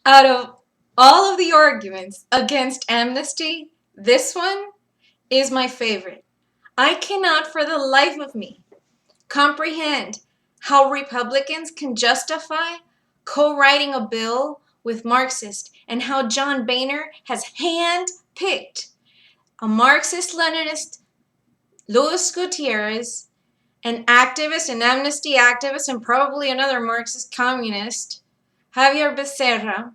Out of all of the arguments against amnesty, this one is my favorite. I cannot for the life of me comprehend how Republicans can justify co-writing a bill with Marxists, and how John Boehner has hand-picked a Marxist-Leninist, Luis Gutierrez, an activist, an amnesty activist, and probably another Marxist communist, Javier Becerra,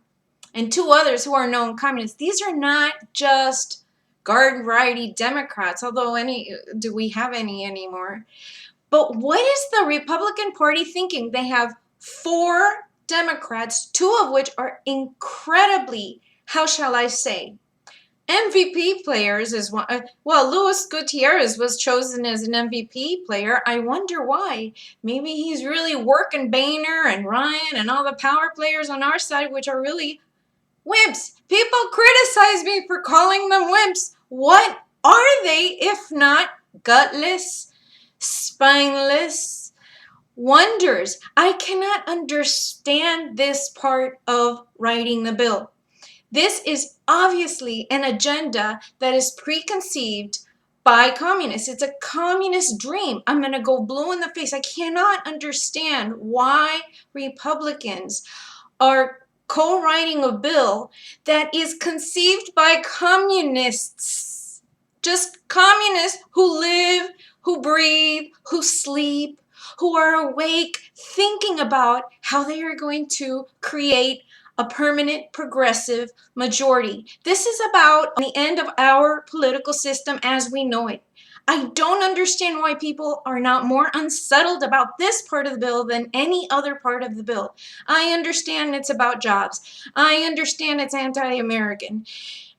and two others who are known communists. These are not just garden variety Democrats, although do we have any anymore? But what is the Republican Party thinking? They have 4 Democrats, 2 of which are incredibly, how shall I say, MVP players is one. Well, Luis Gutierrez was chosen as an MVP player. I wonder why. Maybe he's really working Boehner and Ryan and all the power players on our side, which are really wimps. People criticize me for calling them wimps. What are they if not gutless, spineless wonders? I cannot understand this part of writing the bill. This is obviously an agenda that is preconceived by communists. It's a communist dream. I'm going to go blue in the face. I cannot understand why Republicans are co-writing a bill that is conceived by communists. Just communists who live, who breathe, who sleep, who are awake, thinking about how they are going to create a permanent progressive majority. This is about the end of our political system as we know it. I don't understand why people are not more unsettled about this part of the bill than any other part of the bill. I understand it's about jobs. I understand it's anti-American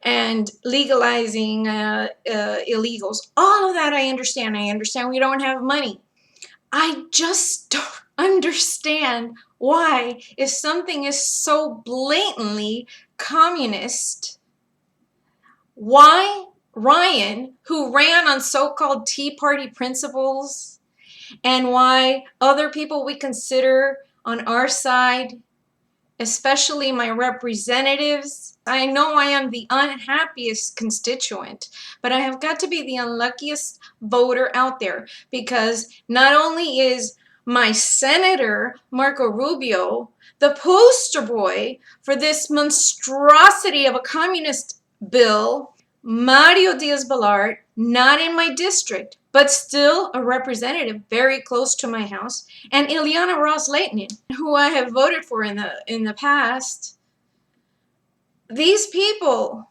and legalizing illegals. All of that I understand. I understand we don't have money. I just don't understand why, if something is so blatantly communist, why Ryan, who ran on so-called Tea Party principles, and why other people we consider on our side, especially my representatives. I know I am the unhappiest constituent, but I have got to be the unluckiest voter out there, because not only is my senator, Marco Rubio, the poster boy for this monstrosity of a communist bill, Mario Diaz-Balart, not in my district, but still a representative very close to my house, and Ileana Ros-Lehtinen, who I have voted for in the past. These people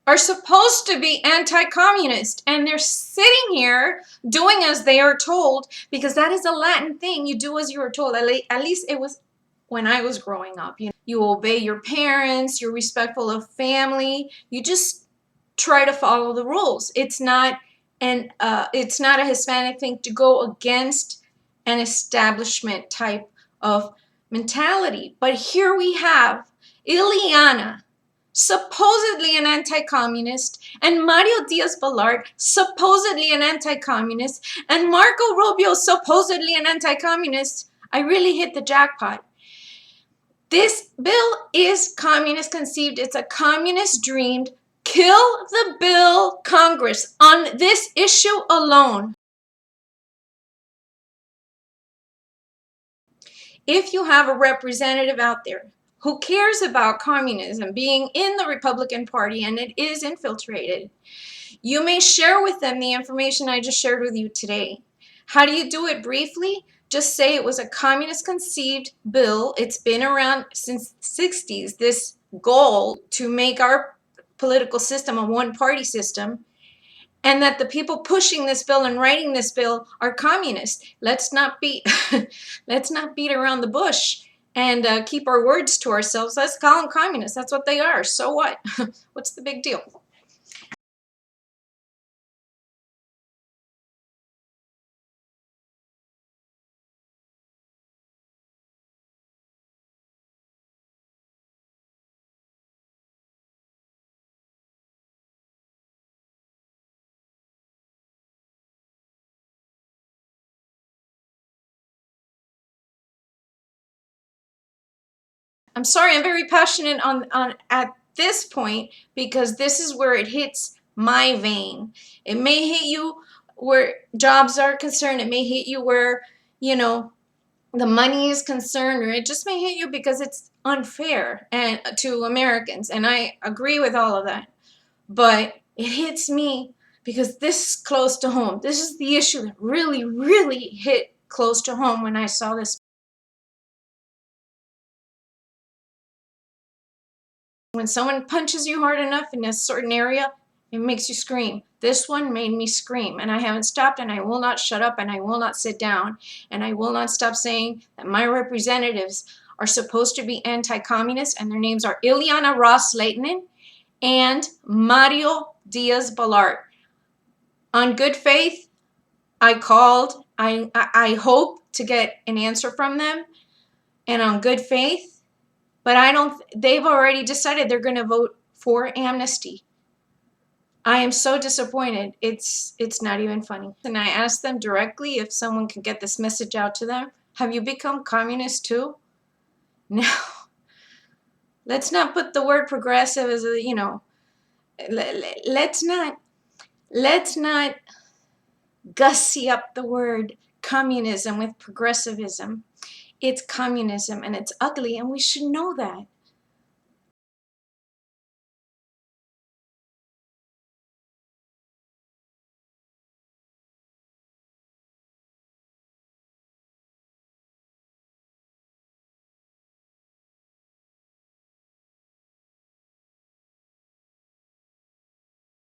are supposed to be anti-communist, and they're sitting here doing as they are told, because that is a Latin thing. You do as you are told. At least it was when I was growing up. You obey your parents, you're respectful of family, you just try to follow the rules. It's not a Hispanic thing to go against an establishment type of mentality. But here we have Ileana, supposedly an anti-communist, and Mario Diaz-Balart, supposedly an anti-communist, and Marco Rubio, supposedly an anti-communist. I really hit the jackpot. This bill is communist conceived. It's a communist dreamed. Kill the bill, Congress, on this issue alone. If you have a representative out there who cares about communism being in the Republican Party and it is infiltrated, you may share with them the information I just shared with you today. How do you do it briefly? Just say it was a communist conceived bill. It's been around since the 60s, this goal to make our political system a one-party system, and that the people pushing this bill and writing this bill are communists. Let's not beat around the bush and keep our words to ourselves. Let's call them communists. That's what they are. So what? What's the big deal? I'm sorry, I'm very passionate on at this point because this is where it hits my vein. It may hit you where jobs are concerned. It may hit you where, you know, the money is concerned, or it just may hit you because it's unfair and to Americans. And I agree with all of that. But it hits me because this is close to home. This is the issue that really, really hit close to home when I saw this. When someone punches you hard enough in a certain area, it makes you scream. This one made me scream, and I haven't stopped, and I will not shut up, and I will not sit down, and I will not stop saying that my representatives are supposed to be anti-communist, and their names are Ileana Ros-Lehtinen and Mario Diaz-Balart. On good faith, I called. I hope to get an answer from them, and on good faith, but I don't. They've already decided they're going to vote for amnesty. I am so disappointed. It's not even funny. And I asked them directly if someone could get this message out to them. Have you become communist too? No. Let's not put the word progressive as a, you know, let's not gussy up the word communism with progressivism. It's communism and it's ugly, and we should know that.